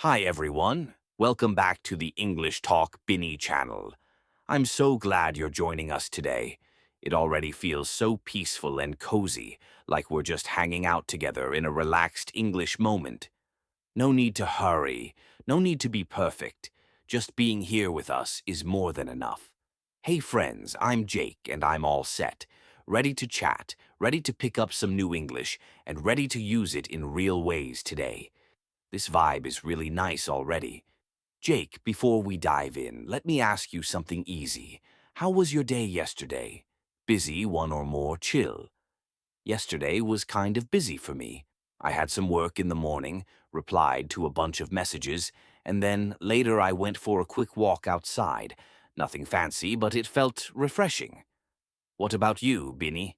Hi everyone, welcome back to the English Talk Binny channel. I'm so glad you're joining us today. It already feels so peaceful and cozy, like we're just hanging out together in a relaxed English moment. No need to hurry, no need to be perfect. Just being here with us is more than enough. Hey friends, I'm Jake and I'm all set. Ready to chat, ready to pick up some new English, and ready to use it in real ways today. This vibe is really nice already. Jake, before we dive in, let me ask you something easy. How was your day yesterday? Busy, one or more, chill? Yesterday was kind of busy for me. I had some work in the morning, replied to a bunch of messages, and then later I went for a quick walk outside. Nothing fancy, but it felt refreshing. What about you, Binny?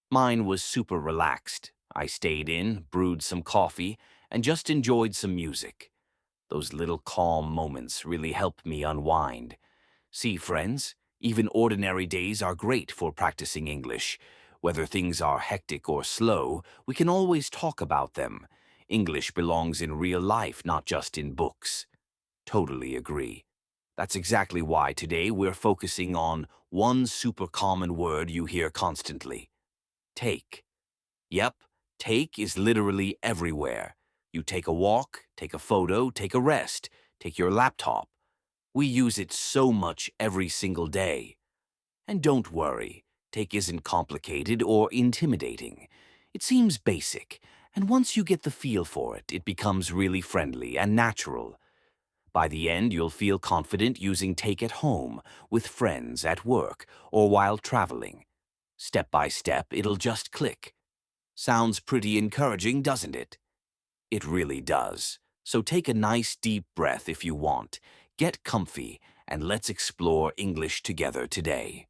Mine was super relaxed. I stayed in, brewed some coffee, and just enjoyed some music. Those little calm moments really help me unwind. See, friends, even ordinary days are great for practicing English. Whether things are hectic or slow, we can always talk about them. English belongs in real life, not just in books. Totally agree. That's exactly why today we're focusing on one super common word you hear constantly. Take. Yep, take is literally everywhere. You take a walk, take a photo, take a rest, take your laptop. We use it so much every single day. And don't worry, take isn't complicated or intimidating. It seems basic, and once you get the feel for it, it becomes really friendly and natural. By the end, you'll feel confident using take at home, with friends, at work, or while traveling. Step by step, it'll just click. Sounds pretty encouraging, doesn't it? It really does. So take a nice deep breath if you want, get comfy, and let's explore English together today.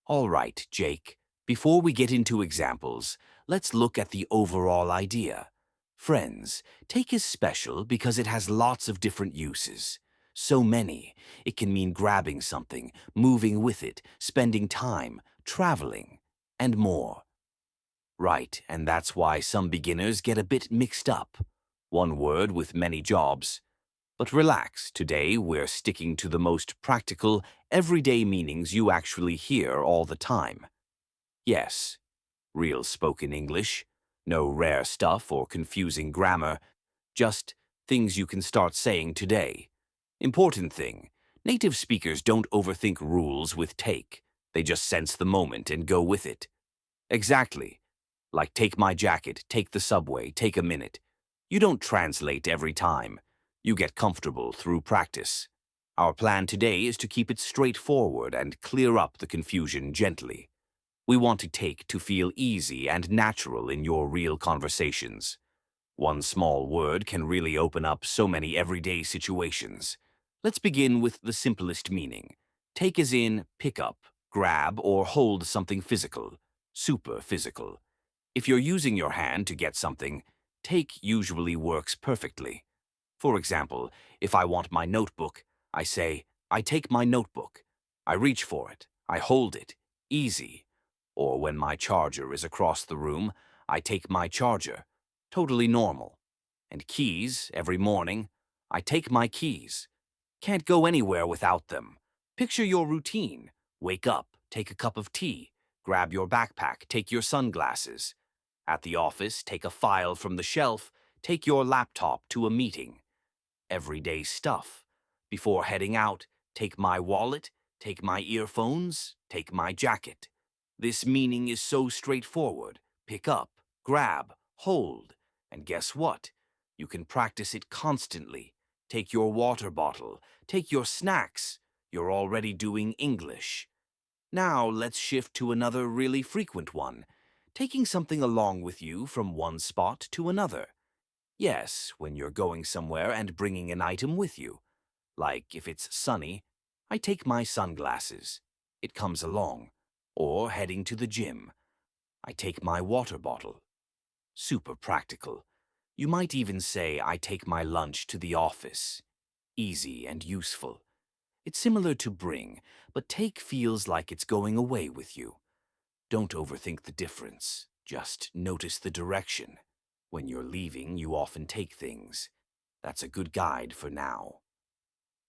All right, Jake, before we get into examples, let's look at the overall idea. Friends, take is special because it has lots of different uses. So many. It can mean grabbing something, moving with it, spending time, traveling, and more. Right, and that's why some beginners get a bit mixed up. One word with many jobs. But relax, today we're sticking to the most practical, everyday meanings you actually hear all the time. Yes, real spoken English. No rare stuff or confusing grammar. Just things you can start saying today. Important thing, native speakers don't overthink rules with take. They just sense the moment and go with it. Exactly. Like take my jacket, take the subway, take a minute. You don't translate every time. You get comfortable through practice. Our plan today is to keep it straightforward and clear up the confusion gently. We want to take to feel easy and natural in your real conversations. One small word can really open up so many everyday situations. Let's begin with the simplest meaning. Take as in pick up, grab, or hold something physical, super physical. If you're using your hand to get something, take usually works perfectly. For example, if I want my notebook, I say, I take my notebook. I reach for it. I hold it. Easy. Or when my charger is across the room, I take my charger. Totally normal. And keys, every morning, I take my keys. Can't go anywhere without them. Picture your routine. Wake up, take a cup of tea, grab your backpack, take your sunglasses. At the office, take a file from the shelf, take your laptop to a meeting. Everyday stuff. Before heading out, take my wallet, take my earphones, take my jacket. This meaning is so straightforward. Pick up, grab, hold. And guess what? You can practice it constantly. Take your water bottle, take your snacks. You're already doing English. Now let's shift to another really frequent one. Taking something along with you from one spot to another. Yes, when you're going somewhere and bringing an item with you. Like if it's sunny, I take my sunglasses. It comes along. Or heading to the gym. I take my water bottle. Super practical. You might even say I take my lunch to the office. Easy and useful. It's similar to bring, but take feels like it's going away with you. Don't overthink the difference. Just notice the direction. When you're leaving, you often take things. That's a good guide for now.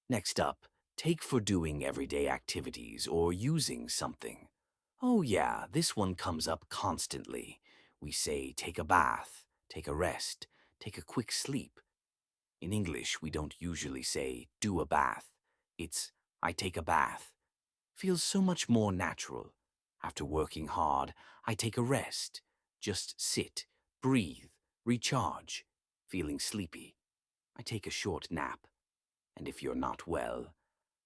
Next up, take for doing everyday activities or using something. Oh yeah, this one comes up constantly. We say take a bath, take a rest, take a quick sleep. In English, we don't usually say do a bath. It's I take a bath. Feels so much more natural. After working hard, I take a rest. Just sit, breathe, recharge. Feeling sleepy, I take a short nap. And if you're not well,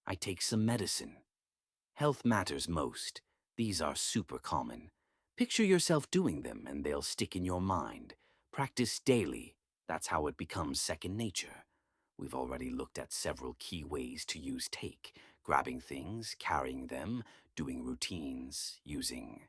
I take some medicine. Health matters most. These are super common. Picture yourself doing them and they'll stick in your mind. Practice daily. That's how it becomes second nature. We've already looked at several key ways to use take: grabbing things, carrying them, doing routines, using